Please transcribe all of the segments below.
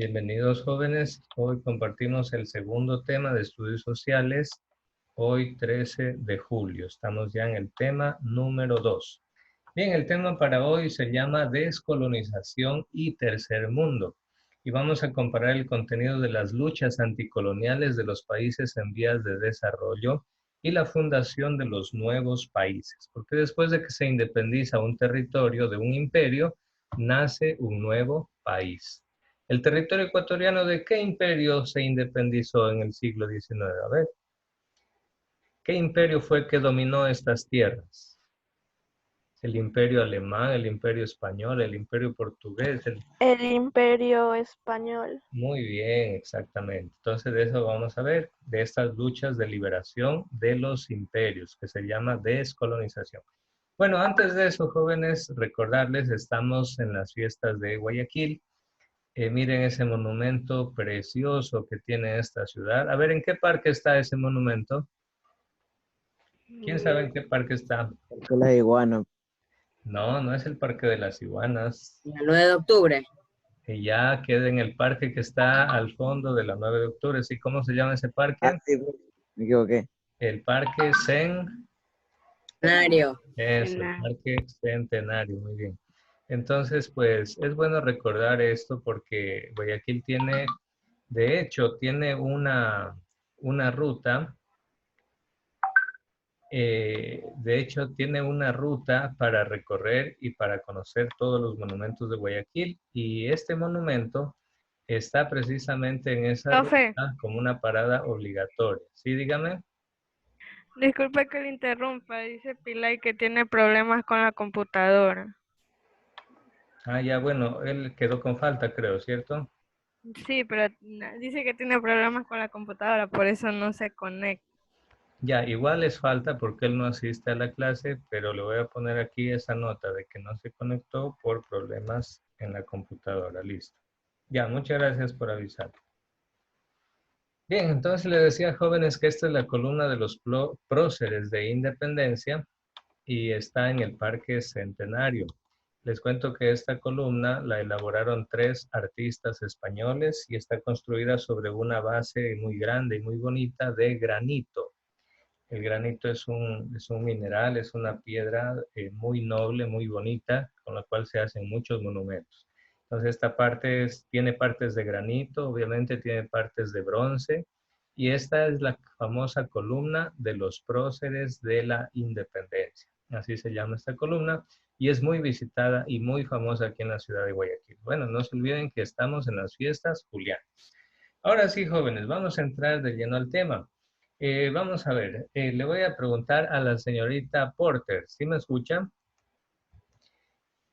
Bienvenidos jóvenes. Hoy compartimos el segundo tema de estudios sociales. Hoy 13 de julio. Estamos ya en el tema número 2. Bien, el tema para hoy se llama descolonización y tercer mundo. Y vamos a comparar el contenido de las luchas anticoloniales de los países en vías de desarrollo y la fundación de los nuevos países. Porque después de que se independiza un territorio de un imperio, nace un nuevo país. ¿El territorio ecuatoriano de qué imperio se independizó en el siglo XIX? A ver, ¿qué imperio fue el que dominó estas tierras? ¿El imperio alemán, el imperio español, el imperio portugués? El Imperio Español. Muy bien, exactamente. Entonces de eso vamos a ver, de estas luchas de liberación de los imperios, que se llama descolonización. Bueno, antes de eso, jóvenes, recordarles, estamos en las fiestas de Guayaquil. Miren ese monumento precioso que tiene esta ciudad. A ver, ¿en qué parque está ese monumento? ¿Quién sabe en qué parque está? Porque la iguana. No, no es el Parque de las Iguanas. El 9 de octubre. Que ya queda en el parque que está al fondo de la 9 de octubre. ¿Sí? ¿Cómo se llama ese parque? Sí, pues, me equivoqué. El Parque Centenario. Es el Parque Centenario, muy bien. Entonces, pues es bueno recordar esto porque Guayaquil tiene, de hecho, tiene una ruta. Tiene una ruta para recorrer y para conocer todos los monumentos de Guayaquil. Y este monumento está precisamente en esa Profe. ruta como una parada obligatoria. ¿Sí, dígame? Disculpe que le interrumpa, dice Pilay que tiene problemas con la computadora. Ah, ya, bueno, él quedó con falta, creo, ¿cierto? Sí, pero dice que tiene problemas con la computadora, por eso no se conecta. Ya, igual es falta porque él no asiste a la clase, pero le voy a poner aquí esa nota de que no se conectó por problemas en la computadora. Listo. Ya, muchas gracias por avisar. Bien, entonces le decía, jóvenes, que esta es la columna de los próceres de independencia y está en el Parque Centenario. Les cuento que esta columna la elaboraron 3 artistas españoles y está construida sobre una base muy grande y muy bonita de granito. El granito es un mineral, es una piedra muy noble, muy bonita, con la cual se hacen muchos monumentos. Entonces esta parte tiene partes de granito, obviamente tiene partes de bronce, y esta es la famosa columna de los próceres de la independencia. Así se llama esta columna, y es muy visitada y muy famosa aquí en la ciudad de Guayaquil. Bueno, no se olviden que estamos en las fiestas julianas. Ahora sí, jóvenes, vamos a entrar de lleno al tema. Vamos a ver, le voy a preguntar a la señorita Porter, ¿sí me escucha?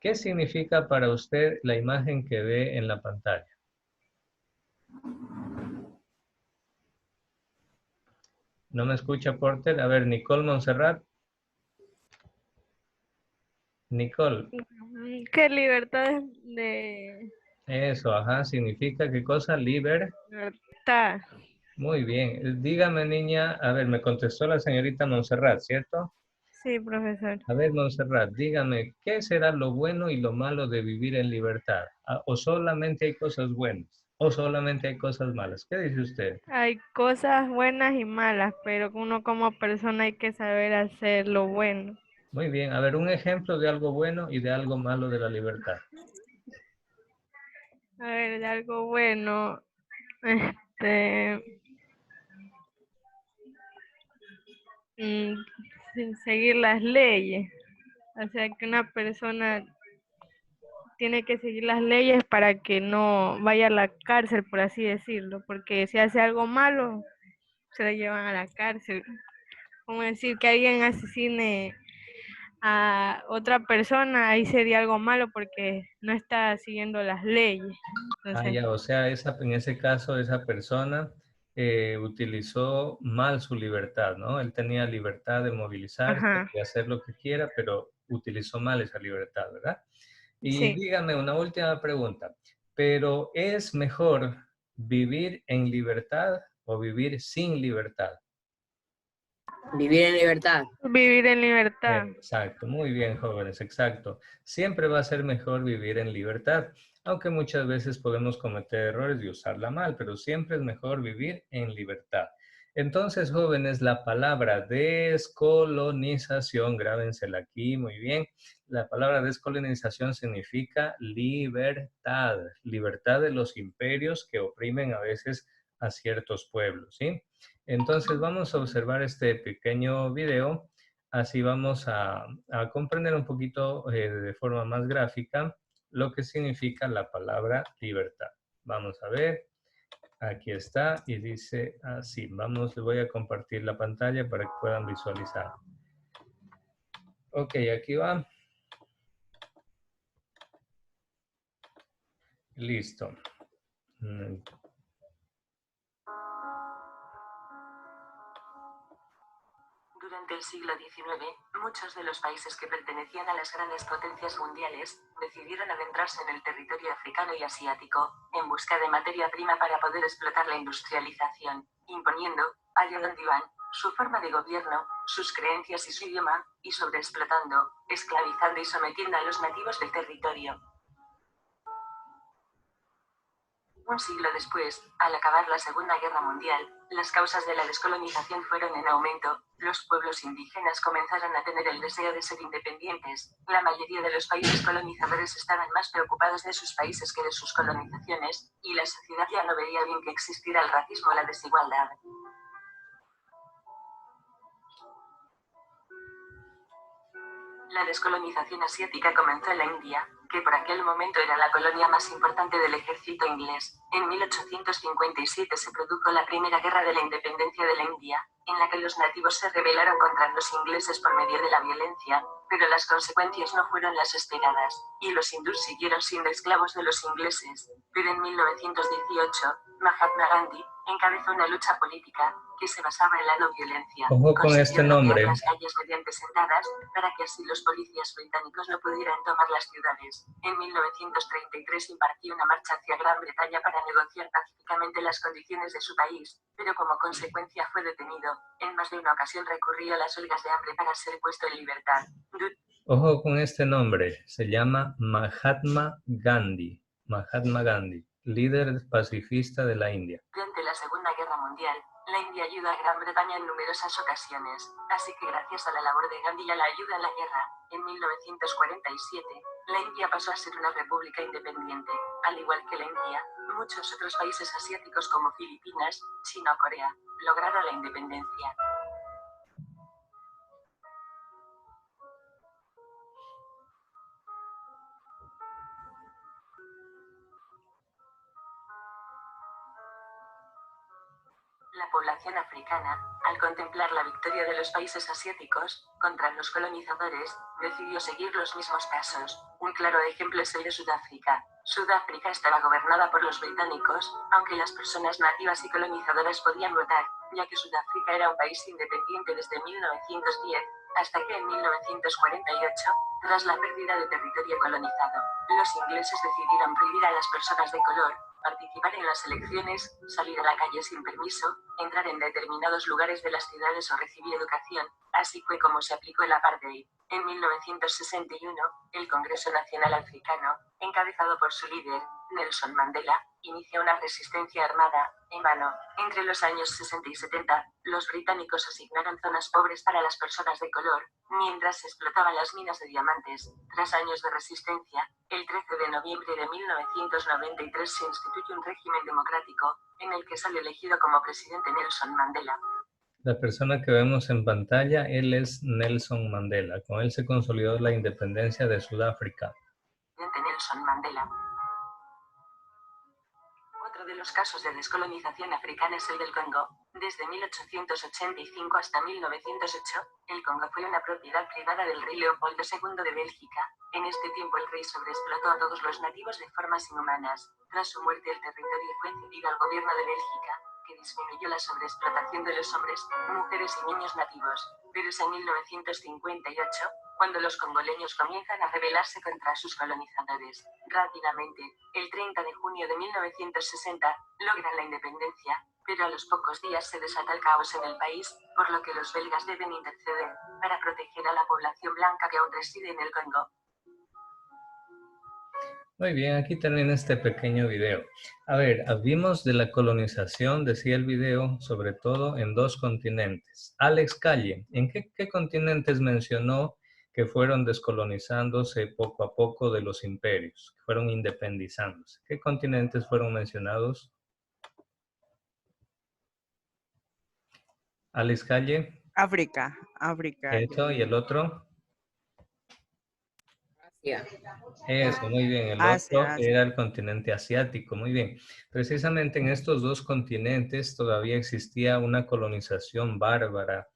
¿Qué significa para usted la imagen que ve en la pantalla? ¿No me escucha, Porter? A ver, Nicole Montserrat. Nicole. ¿Qué libertad de Eso, ajá, significa ¿qué cosa? libertad? Muy bien. Dígame, niña, a ver, me contestó la señorita Montserrat, ¿cierto? Sí, profesor. A ver, Montserrat, dígame, ¿qué será lo bueno y lo malo de vivir en libertad? ¿O solamente hay cosas buenas? ¿O solamente hay cosas malas? ¿Qué dice usted? Hay cosas buenas y malas, pero uno como persona hay que saber hacer lo bueno. Muy bien. A ver, un ejemplo de algo bueno y de algo malo de la libertad. A ver, de algo bueno, este, sin seguir las leyes. O sea, que una persona tiene que seguir las leyes para que no vaya a la cárcel, por así decirlo, porque si hace algo malo, se la llevan a la cárcel. Como decir que alguien asesine a otra persona, ahí sería algo malo porque no está siguiendo las leyes. Entonces, Ya, o sea, en ese caso, esa persona utilizó mal su libertad, ¿no? Él tenía libertad de movilizarse, ajá, de hacer lo que quiera, pero utilizó mal esa libertad, ¿verdad? Y sí. dígame una última pregunta, ¿pero es mejor vivir en libertad o vivir sin libertad? Vivir en libertad. Vivir en libertad. Exacto, muy bien, jóvenes, exacto. Siempre va a ser mejor vivir en libertad. aunque muchas veces podemos cometer errores y usarla mal, pero siempre es mejor vivir en libertad. Entonces, jóvenes, la palabra descolonización, grábensela aquí muy bien. La palabra descolonización significa libertad, libertad de los imperios que oprimen a veces a ciertos pueblos, ¿sí? Entonces, vamos a observar este pequeño video, así vamos a comprender un poquito de forma más gráfica lo que significa la palabra libertad. Vamos a ver. Aquí está y dice así. Vamos, les voy a compartir la pantalla para que puedan visualizar. Ok, aquí va. Listo. Durante el siglo XIX, muchos de los países que pertenecían a las grandes potencias mundiales decidieron adentrarse en el territorio africano y asiático, en busca de materia prima para poder explotar la industrialización, imponiendo, allá donde iban, su forma de gobierno, sus creencias y su idioma, y sobreexplotando, esclavizando y sometiendo a los nativos del territorio. Un siglo después, al acabar la Segunda Guerra Mundial, las causas de la descolonización fueron en aumento, los pueblos indígenas comenzaron a tener el deseo de ser independientes, la mayoría de los países colonizadores estaban más preocupados de sus países que de sus colonizaciones, y la sociedad ya no veía bien que existiera el racismo o la desigualdad. La descolonización asiática comenzó en la India, que por aquel momento era la colonia más importante del ejército inglés. En 1857 se produjo la primera guerra de la independencia de la India, en la que los nativos se rebelaron contra los ingleses por medio de la violencia, pero las consecuencias no fueron las esperadas, y los hindús siguieron siendo esclavos de los ingleses. Pero en 1918, Mahatma Gandhi encabezó una lucha política que se basaba en la no violencia. Ojo con este nombre. Las calles mediante sentadas, para que así los policías británicos no pudieran tomar las ciudades. En 1933 impartió una marcha hacia Gran Bretaña para negociar pacíficamente las condiciones de su país, pero como consecuencia fue detenido. En más de una ocasión recurrió a las huelgas de hambre para ser puesto en libertad. Ojo con este nombre, se llama Mahatma Gandhi. Mahatma Gandhi, líder pacifista de la India. Durante la Segunda Guerra Mundial, la India ayudó a Gran Bretaña en numerosas ocasiones, así que gracias a la labor de Gandhi y a la ayuda en la guerra, en 1947, la India pasó a ser una república independiente. Al igual que la India, muchos otros países asiáticos como Filipinas, China o Corea, lograron la independencia. La población africana, al contemplar la victoria de los países asiáticos contra los colonizadores, decidió seguir los mismos pasos. Un claro ejemplo es el de Sudáfrica. Sudáfrica estaba gobernada por los británicos, aunque las personas nativas y colonizadoras podían votar, ya que Sudáfrica era un país independiente desde 1910, hasta que en 1948, tras la pérdida de territorio colonizado, los ingleses decidieron prohibir a las personas de color participar en las elecciones, salir a la calle sin permiso, entrar en determinados lugares de las ciudades o recibir educación. Así fue como se aplicó el apartheid. En 1961, el Congreso Nacional Africano, encabezado por su líder, Nelson Mandela, inició una resistencia armada, en vano. Entre los años 60 y 70, los británicos asignaron zonas pobres para las personas de color, mientras se explotaban las minas de diamantes. Tras años de resistencia, el 13 de noviembre de 1993 se instituyó un régimen democrático, en el que salió elegido como presidente Nelson Mandela. La persona que vemos en pantalla, él es Nelson Mandela. Con él se consolidó la independencia de Sudáfrica. Nelson Mandela. Otro de los casos de descolonización africana es el del Congo. Desde 1885 hasta 1908, el Congo fue una propiedad privada del rey Leopoldo II de Bélgica. En este tiempo el rey sobreexplotó a todos los nativos de formas inhumanas. Tras su muerte el territorio fue cedido al gobierno de Bélgica, que disminuyó la sobreexplotación de los hombres, mujeres y niños nativos. Pero es en 1958, cuando los congoleños comienzan a rebelarse contra sus colonizadores. Rápidamente, el 30 de junio de 1960, logran la independencia, pero a los pocos días se desata el caos en el país, por lo que los belgas deben interceder, para proteger a la población blanca que aún reside en el Congo. Muy bien, aquí termina este pequeño video. A ver, vimos de la colonización, decía el video, sobre todo en 2 continentes. Alex Calle, ¿en qué continentes mencionó que fueron descolonizándose poco a poco de los imperios, que fueron independizándose? ¿Qué continentes fueron mencionados? Alex Calle, África. eso, y el otro. Ya. Eso, muy bien. El otro Asia. era el continente asiático, muy bien. Precisamente en estos 2 continentes todavía existía una colonización bárbara,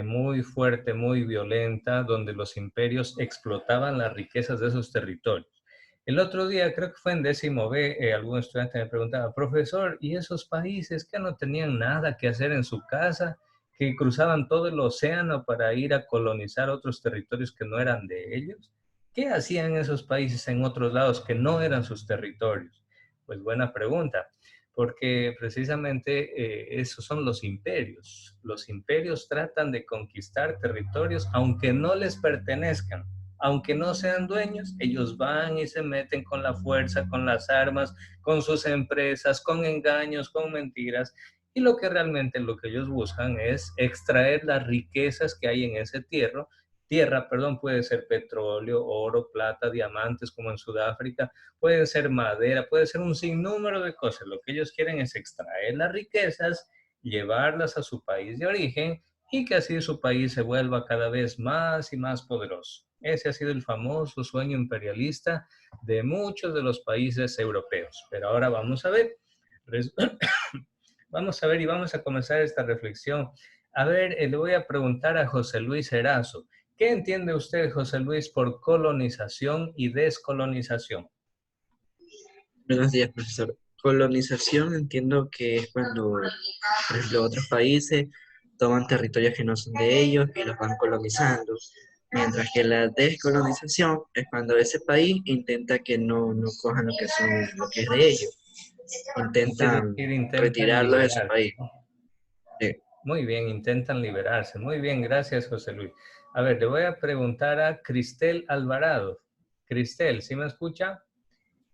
muy fuerte, muy violenta, donde los imperios explotaban las riquezas de esos territorios. El otro día, creo que fue en 10º B, algún estudiante me preguntaba, profesor, ¿y esos países que no tenían nada que hacer en su casa, que cruzaban todo el océano para ir a colonizar otros territorios que no eran de ellos? ¿Qué hacían esos países en otros lados que no eran sus territorios? Pues buena pregunta, porque precisamente esos son los imperios. Los imperios tratan de conquistar territorios aunque no les pertenezcan, aunque no sean dueños, ellos van y se meten con la fuerza, con las armas, con sus empresas, con engaños, con mentiras. Y lo que realmente lo que ellos buscan es extraer las riquezas que hay en ese tierra, puede ser petróleo, oro, plata, diamantes como en Sudáfrica, puede ser madera, puede ser un sinnúmero de cosas. Lo que ellos quieren es extraer las riquezas, llevarlas a su país de origen y que así su país se vuelva cada vez más y más poderoso. Ese ha sido el famoso sueño imperialista de muchos de los países europeos. Pero ahora vamos a ver, vamos a ver y vamos a comenzar esta reflexión. A ver, le voy a preguntar a José Luis Erazo. ¿Qué entiende usted, José Luis, por colonización y descolonización? Buenos días, profesor. Colonización entiendo que es cuando, por ejemplo, otros países toman territorios que no son de ellos y los van colonizando, mientras que la descolonización es cuando ese país intenta que no cojan lo que es de ellos, Es intentan decir, intentan retirarlos de su liberarse, país. ¿no? Sí. Muy bien, intentan liberarse. Muy bien, gracias, José Luis. A ver, le voy a preguntar a Cristel Alvarado. Cristel, ¿sí me escucha?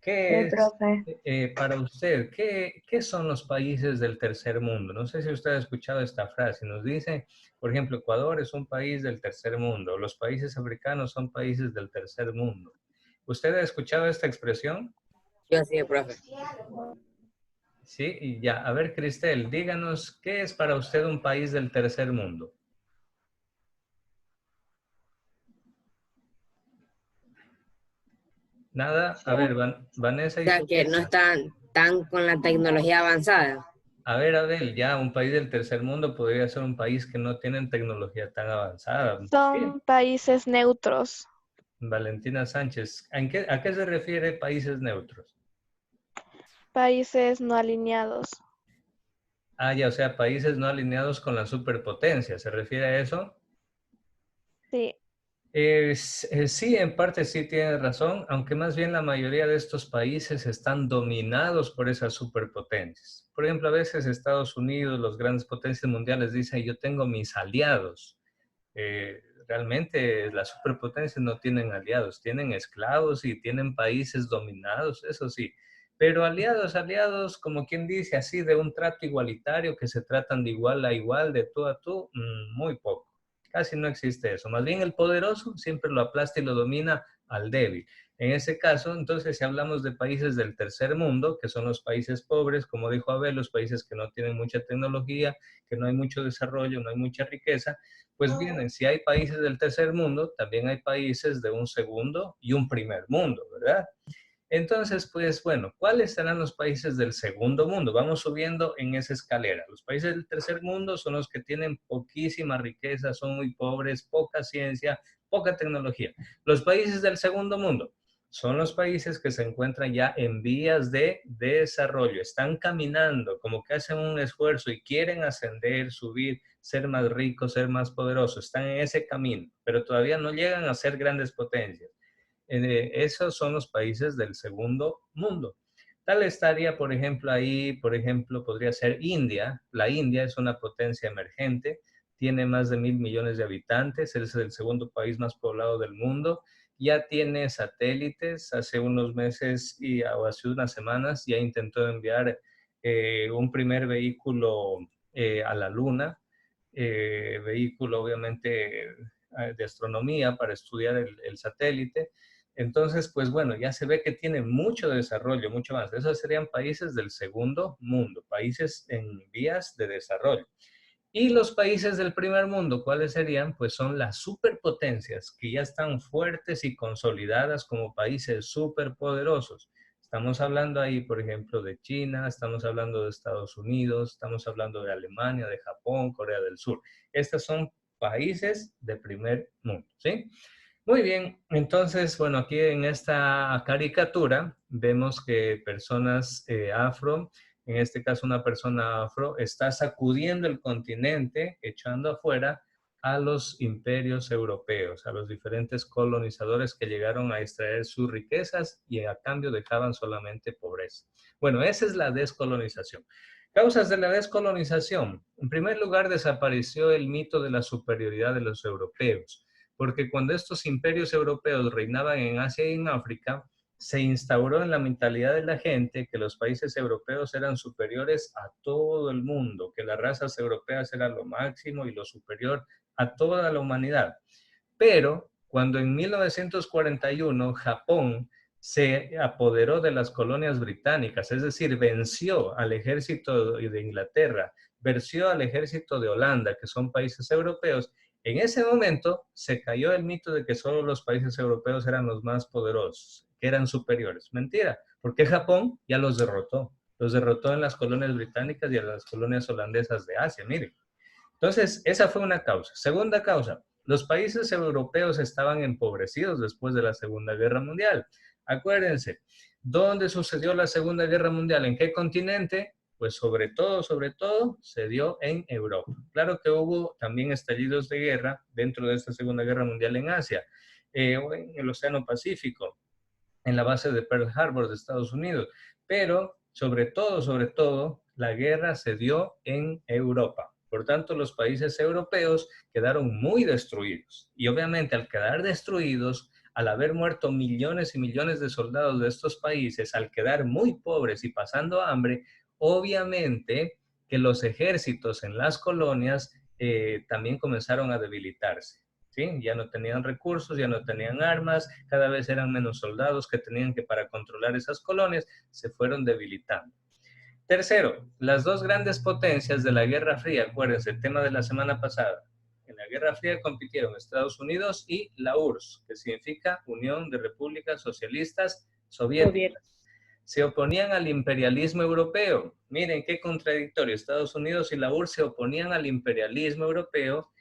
¿Qué es, profe. para usted, qué son los países del tercer mundo? No sé si usted ha escuchado esta frase. Nos dice, por ejemplo, Ecuador es un país del tercer mundo. Los países africanos son países del tercer mundo. ¿Usted ha escuchado esta expresión? Yo sí, profe. Sí, y ya. A ver, Cristel, díganos, ¿qué es para usted un país del tercer mundo? Nada. A ver, Vanessa O y sea, que no Sofía. están tan con la tecnología avanzada. A ver, Adel, ya un país del tercer mundo podría ser un país que no tiene tecnología tan avanzada. Sí. Son países neutros, Valentina Sánchez, ¿a qué se refiere países neutros? países no alineados. Ah, ya, o sea, países no alineados con la superpotencia, ¿se refiere a eso? Sí, Sí, en parte sí tiene razón, aunque más bien la mayoría de estos países están dominados por esas superpotencias. Por ejemplo, a veces Estados Unidos, las grandes potencias mundiales dicen, yo tengo mis aliados. Realmente las superpotencias no tienen aliados, tienen esclavos y tienen países dominados, eso sí. Pero aliados, como quien dice, así de un trato igualitario, que se tratan de igual a igual, de tú a tú, muy poco. Casi no existe eso. Más bien el poderoso siempre lo aplasta y lo domina al débil. En ese caso, entonces, si hablamos de países del tercer mundo, que son los países pobres, como dijo Abel, los países que no tienen mucha tecnología, que no hay mucho desarrollo, no hay mucha riqueza, pues bien, si hay países del tercer mundo, también hay países de un segundo y un primer mundo, ¿verdad? Entonces, pues bueno, ¿cuáles serán los países del segundo mundo? Vamos subiendo en esa escalera. Los países del tercer mundo son los que tienen poquísima riqueza, son muy pobres, poca ciencia, poca tecnología. Los países del segundo mundo son los países que se encuentran ya en vías de desarrollo, están caminando, como que hacen un esfuerzo y quieren ascender, subir, ser más ricos, ser más poderosos, están en ese camino, pero todavía no llegan a ser grandes potencias. Esos son los países del segundo mundo. Tal estaría, por ejemplo, ahí, por ejemplo, podría ser India. La India es una potencia emergente, tiene más de 1.000 millones de habitantes, es el segundo país más poblado del mundo ya tiene satélites. Hace unos meses o hace unas semanas ya intentó enviar un primer vehículo a la Luna, vehículo obviamente de astronomía para estudiar el satélite. Entonces, pues bueno, ya se ve que tiene mucho desarrollo, mucho más. Esos serían países del segundo mundo, países en vías de desarrollo. Y los países del primer mundo, ¿cuáles serían? Pues son las superpotencias que ya están fuertes y consolidadas como países superpoderosos. Estamos hablando ahí, por ejemplo, de China, estamos hablando de Estados Unidos, estamos hablando de Alemania, de Japón, Corea del Sur. Estos son países de primer mundo, ¿sí? Muy bien, entonces, bueno, aquí en esta caricatura vemos que personas afro, en este caso una persona afro, está sacudiendo el continente, echando afuera a los imperios europeos, a los diferentes colonizadores que llegaron a extraer sus riquezas y a cambio dejaban solamente pobreza. Bueno, esa es la descolonización. Causas de la descolonización. En primer lugar, desapareció el mito de la superioridad de los europeos, porque cuando estos imperios europeos reinaban en Asia y en África, se instauró en la mentalidad de la gente que los países europeos eran superiores a todo el mundo, que las razas europeas eran lo máximo y lo superior a toda la humanidad. Pero cuando en 1941 Japón se apoderó de las colonias británicas, es decir, venció al ejército de Inglaterra, venció al ejército de Holanda, que son países europeos, en ese momento se cayó el mito de que solo los países europeos eran los más poderosos, que eran superiores. Mentira, porque Japón ya los derrotó en las colonias británicas y en las colonias holandesas de Asia, miren. Entonces, esa fue una causa. Segunda causa, los países europeos estaban empobrecidos después de la Segunda Guerra Mundial. Acuérdense, ¿dónde sucedió la Segunda Guerra Mundial? ¿En qué continente? Pues sobre todo, se dio en Europa. Claro que hubo también estallidos de guerra dentro de esta Segunda Guerra Mundial en Asia, o en el Océano Pacífico, en la base de Pearl Harbor de Estados Unidos. Pero sobre todo, la guerra se dio en Europa. Por tanto, los países europeos quedaron muy destruidos. Y obviamente al quedar destruidos, al haber muerto millones y millones de soldados de estos países, al quedar muy pobres y pasando hambre, obviamente que los ejércitos en las colonias también comenzaron a debilitarse. ¿Sí? Ya no tenían recursos, ya no tenían armas, cada vez eran menos soldados que tenían que para controlar esas colonias, se fueron debilitando. Tercero, las dos grandes potencias de la Guerra Fría, acuérdense, el tema de la semana pasada. En la Guerra Fría compitieron Estados Unidos y la URSS, que significa Unión de Repúblicas Socialistas Soviéticas. Se oponían al imperialismo europeo. Miren qué contradictorio. Estados Unidos y la URSS se oponían al imperialismo europeo,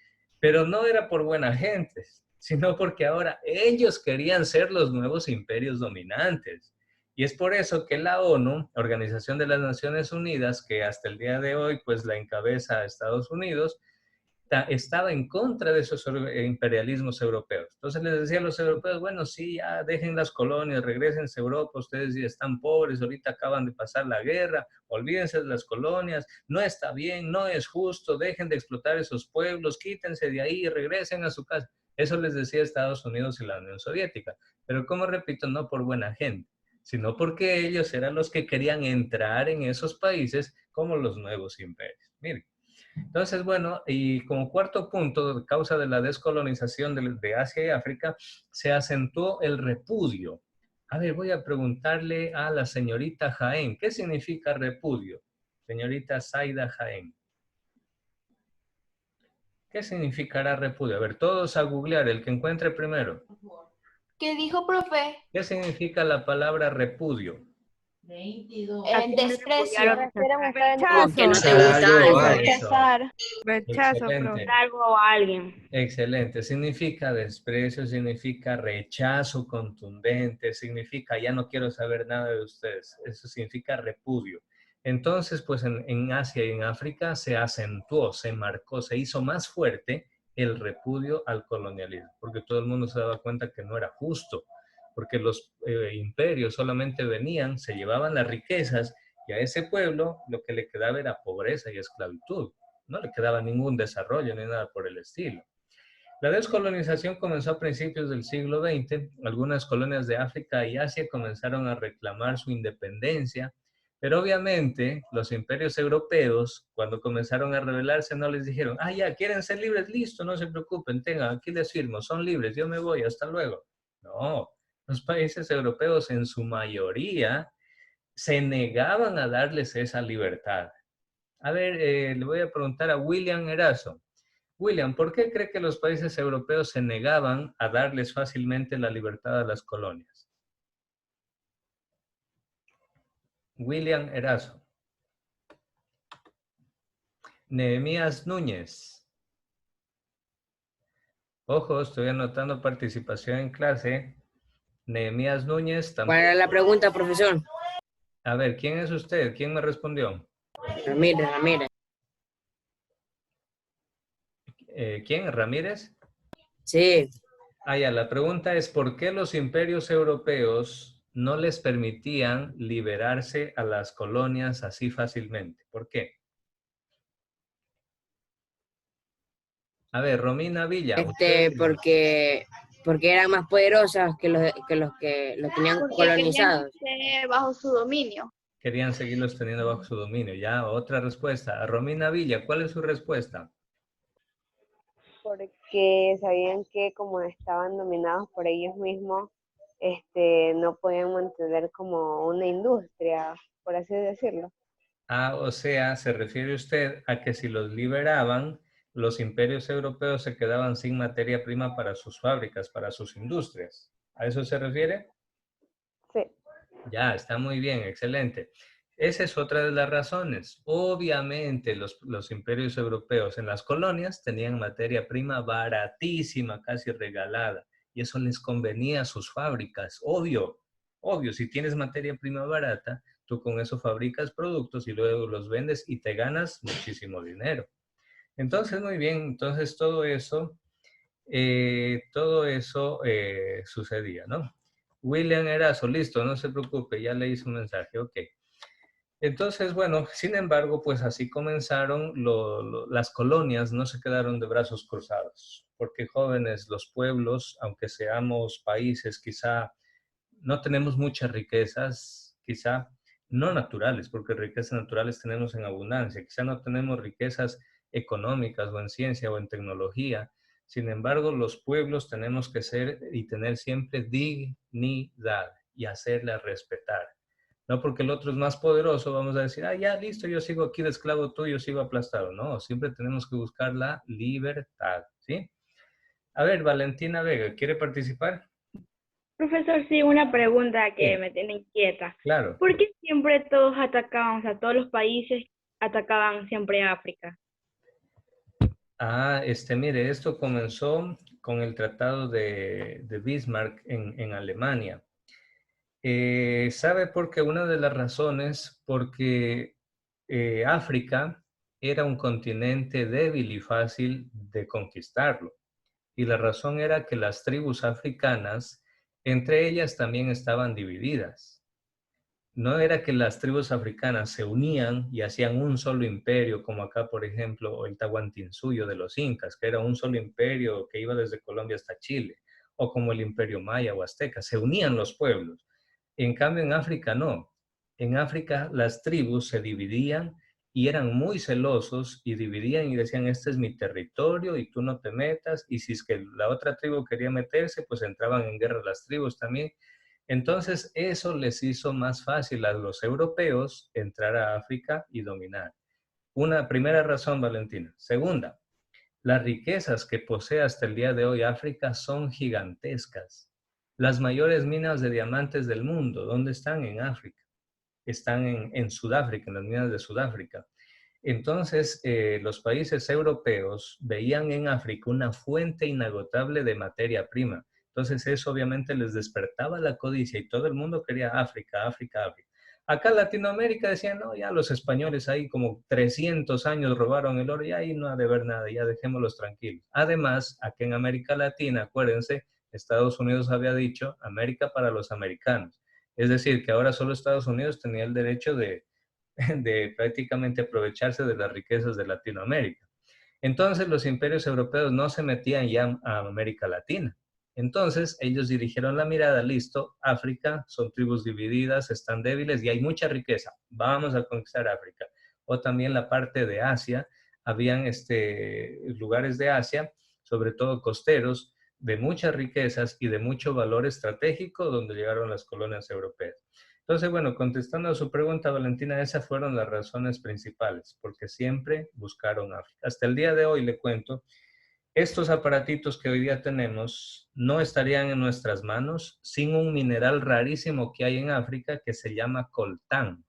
pero no era por buena gente, sino porque ahora ellos querían ser los nuevos imperios dominantes. Y es por eso que la ONU, Organización de las Naciones Unidas, que hasta el día de hoy pues la encabeza Estados Unidos, estaba en contra de esos imperialismos europeos. Entonces les decía a los europeos, bueno, sí, ya dejen las colonias, regresense a Europa, ustedes ya están pobres, ahorita acaban de pasar la guerra, olvídense de las colonias, no está bien, no es justo, dejen de explotar esos pueblos, quítense de ahí y regresen a su casa. Eso les decía Estados Unidos y la Unión Soviética. Pero como repito, no por buena gente, sino porque ellos eran los que querían entrar en esos países como los nuevos imperios. Miren. Entonces, bueno, y como cuarto punto, causa de la descolonización de Asia y África, se acentuó el repudio. A ver, voy a preguntarle a la señorita Jaén, ¿qué significa repudio? Señorita Zaida Jaén. ¿Qué significará repudio? A ver, todos a googlear, el que encuentre primero. ¿Qué dijo, profe? ¿Qué significa la palabra repudio? Desprecio. Como que no te gusta algo. Rechazar. Rechazo, profe. Excelente. Algo o alguien. Excelente. Significa desprecio, significa rechazo contundente, significa ya no quiero saber nada de ustedes. Eso significa repudio. Entonces, pues en Asia y en África se acentuó, se marcó, se hizo más fuerte el repudio al colonialismo, porque todo el mundo se daba cuenta que no era justo, porque los imperios solamente venían, se llevaban las riquezas y a ese pueblo lo que le quedaba era pobreza y esclavitud. No le quedaba ningún desarrollo ni nada por el estilo. La descolonización comenzó a principios del siglo XX. Algunas colonias de África y Asia comenzaron a reclamar su independencia, pero obviamente los imperios europeos, cuando comenzaron a rebelarse, no les dijeron, ah, ya, quieren ser libres, listo, no se preocupen, tengan, aquí les firmo, son libres, yo me voy, hasta luego. No, los países europeos en su mayoría se negaban a darles esa libertad. A ver, le voy a preguntar a William Erazo. William, ¿por qué cree que los países europeos se negaban a darles fácilmente la libertad a las colonias? William Erazo. Nehemías Núñez. Ojo, estoy anotando participación en clase. Nehemías Núñez. ¿Cuál era la pregunta, profesor? A ver, ¿quién es usted? ¿Quién me respondió? Ramírez, Ramírez. ¿Quién? ¿Ramírez? Sí. Ah, ya, la pregunta es, ¿por qué los imperios europeos no les permitían liberarse a las colonias así fácilmente? ¿Por qué? A ver, Romina Villa. Porque eran más poderosas que los que los tenían Porque colonizados. querían que bajo su dominio. Querían seguirlos teniendo bajo su dominio. Ya, otra respuesta. A Romina Villa, ¿cuál es su respuesta? Porque sabían que como estaban dominados por ellos mismos, no podían mantener como una industria, por así decirlo. Ah, o sea, se refiere usted a que si los liberaban, los imperios europeos se quedaban sin materia prima para sus fábricas, para sus industrias. ¿A eso se refiere? Sí. Ya, está muy bien, excelente. Esa es otra de las razones. Obviamente los imperios europeos en las colonias tenían materia prima baratísima, casi regalada, y eso les convenía a sus fábricas. Obvio, obvio, si tienes materia prima barata, tú con eso fabricas productos y luego los vendes y te ganas muchísimo dinero. Entonces, muy bien, entonces todo eso sucedía, ¿no? William Erazo, listo, no se preocupe, ya le hice un mensaje, ok. Entonces, bueno, sin embargo, pues así comenzaron las colonias, no se quedaron de brazos cruzados, porque jóvenes, los pueblos, aunque seamos países, quizá no tenemos muchas riquezas, quizá no naturales, porque riquezas naturales tenemos en abundancia, quizá no tenemos riquezas económicas o en ciencia o en tecnología. Sin embargo, los pueblos tenemos que ser y tener siempre dignidad y hacerla respetar. No porque el otro es más poderoso, vamos a decir, ah, ya, listo, yo sigo aquí de esclavo tuyo, sigo aplastado. No, siempre tenemos que buscar la libertad, ¿sí? A ver, Valentina Vega, ¿quiere participar? Profesor, sí, una pregunta que Sí. me tiene inquieta. Claro. ¿Por qué siempre todos atacaban, o sea, todos los países atacaban siempre a África? Ah, mire, esto comenzó con el Tratado de Bismarck en Alemania. ¿Sabe por qué? Una de las razones, porque África era un continente débil y fácil de conquistarlo. Y la razón era que las tribus africanas, entre ellas también estaban divididas. No era que las tribus africanas se unían y hacían un solo imperio, como acá, por ejemplo, el Tahuantinsuyo de los incas, que era un solo imperio que iba desde Colombia hasta Chile, o como el imperio maya o azteca, se unían los pueblos. En cambio, en África no. En África las tribus se dividían y eran muy celosos y dividían y decían, este es mi territorio y tú no te metas. Y si es que la otra tribu quería meterse, pues entraban en guerra las tribus también. Entonces, eso les hizo más fácil a los europeos entrar a África y dominar. Una primera razón, Valentina. Segunda, las riquezas que posee hasta el día de hoy África son gigantescas. Las mayores minas de diamantes del mundo, ¿dónde están? En África. Están en Sudáfrica, en las minas de Sudáfrica. Entonces, los países europeos veían en África una fuente inagotable de materia prima. Entonces, eso obviamente les despertaba la codicia y todo el mundo quería África, África, África. Acá en Latinoamérica decían, no, ya los españoles ahí como 300 años robaron el oro y ahí no ha de ver nada, ya dejémoslos tranquilos. Además, aquí en América Latina, acuérdense, Estados Unidos había dicho América para los americanos. Es decir, que ahora solo Estados Unidos tenía el derecho de prácticamente aprovecharse de las riquezas de Latinoamérica. Entonces los imperios europeos no se metían ya a América Latina. Entonces ellos dirigieron la mirada, listo, África, son tribus divididas, están débiles y hay mucha riqueza, vamos a conquistar África. O también la parte de Asia, habían lugares de Asia, sobre todo costeros, de muchas riquezas y de mucho valor estratégico donde llegaron las colonias europeas. Entonces, bueno, contestando a su pregunta, Valentina, esas fueron las razones principales, porque siempre buscaron África. Hasta el día de hoy, le cuento, estos aparatitos que hoy día tenemos no estarían en nuestras manos sin un mineral rarísimo que hay en África que se llama coltán.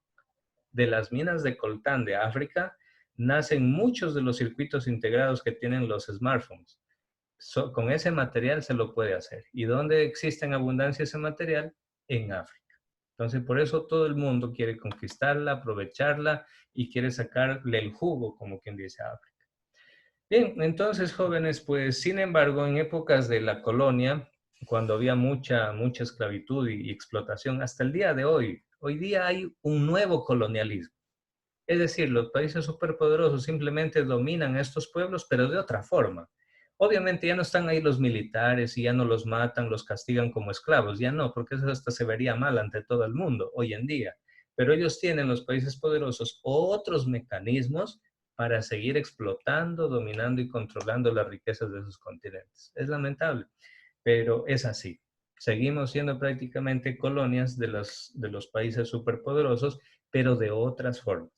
De las minas de coltán de África nacen muchos de los circuitos integrados que tienen los smartphones. Con ese material se lo puede hacer. ¿Y dónde existe en abundancia ese material? En África. Entonces, por eso todo el mundo quiere conquistarla, aprovecharla y quiere sacarle el jugo, como quien dice, a África. Bien, entonces, jóvenes, pues, sin embargo, en épocas de la colonia, cuando había mucha esclavitud y explotación, hasta el día de hoy día hay un nuevo colonialismo. Es decir, los países superpoderosos simplemente dominan a estos pueblos, pero de otra forma. Obviamente ya no están ahí los militares y ya no los matan, los castigan como esclavos, ya no, porque eso hasta se vería mal ante todo el mundo hoy en día. Pero ellos tienen, los países poderosos, otros mecanismos para seguir explotando, dominando y controlando las riquezas de sus continentes. Es lamentable, pero es así. Seguimos siendo prácticamente colonias de los países superpoderosos, pero de otras formas.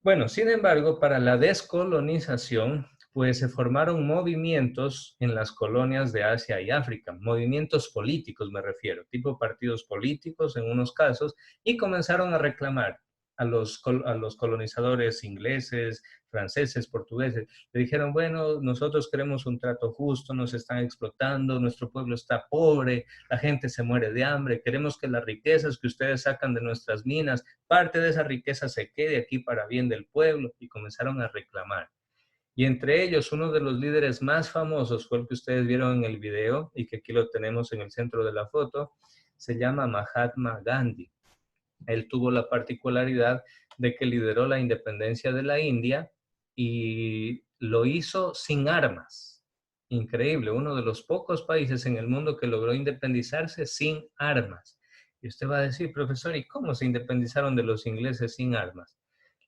Bueno, sin embargo, para la descolonización, pues se formaron movimientos en las colonias de Asia y África, movimientos políticos me refiero, tipo partidos políticos en unos casos, y comenzaron a reclamar a los colonizadores ingleses, franceses, portugueses. Le dijeron, bueno, nosotros queremos un trato justo, nos están explotando, nuestro pueblo está pobre, la gente se muere de hambre, queremos que las riquezas que ustedes sacan de nuestras minas, parte de esa riqueza se quede aquí para bien del pueblo, y comenzaron a reclamar. Y entre ellos, uno de los líderes más famosos fue el que ustedes vieron en el video y que aquí lo tenemos en el centro de la foto, se llama Mahatma Gandhi. Él tuvo la particularidad de que lideró la independencia de la India y lo hizo sin armas. Increíble, uno de los pocos países en el mundo que logró independizarse sin armas. Y usted va a decir, profesor, ¿y cómo se independizaron de los ingleses sin armas?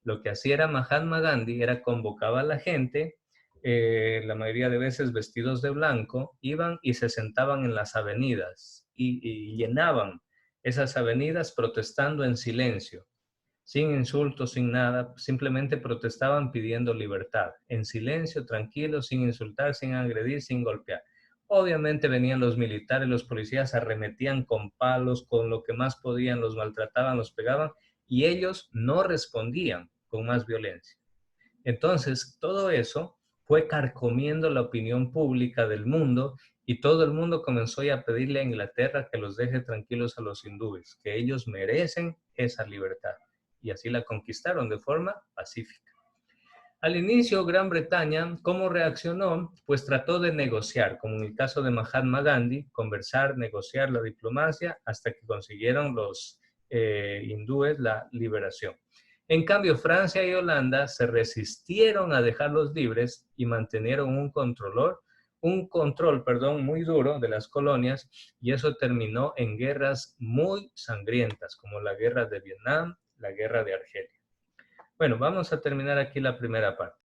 Lo que hacía era Mahatma Gandhi, era convocaba a la gente, la mayoría de veces vestidos de blanco, iban y se sentaban en las avenidas y llenaban esas avenidas protestando en silencio, sin insultos, sin nada, simplemente protestaban pidiendo libertad, en silencio, tranquilos, sin insultar, sin agredir, sin golpear. Obviamente venían los militares, los policías arremetían con palos, con lo que más podían, los maltrataban, los pegaban, y ellos no respondían con más violencia. Entonces, todo eso fue carcomiendo la opinión pública del mundo y todo el mundo comenzó ya a pedirle a Inglaterra que los deje tranquilos a los hindúes, que ellos merecen esa libertad. Y así la conquistaron de forma pacífica. Al inicio, Gran Bretaña, ¿cómo reaccionó? Pues trató de negociar, como en el caso de Mahatma Gandhi, conversar, negociar la diplomacia, hasta que consiguieron los hindúes la liberación. En cambio, Francia y Holanda se resistieron a dejarlos libres y mantenieron un control, muy duro de las colonias, y eso terminó en guerras muy sangrientas, como la guerra de Vietnam, la guerra de Argelia. Bueno, vamos a terminar aquí la primera parte.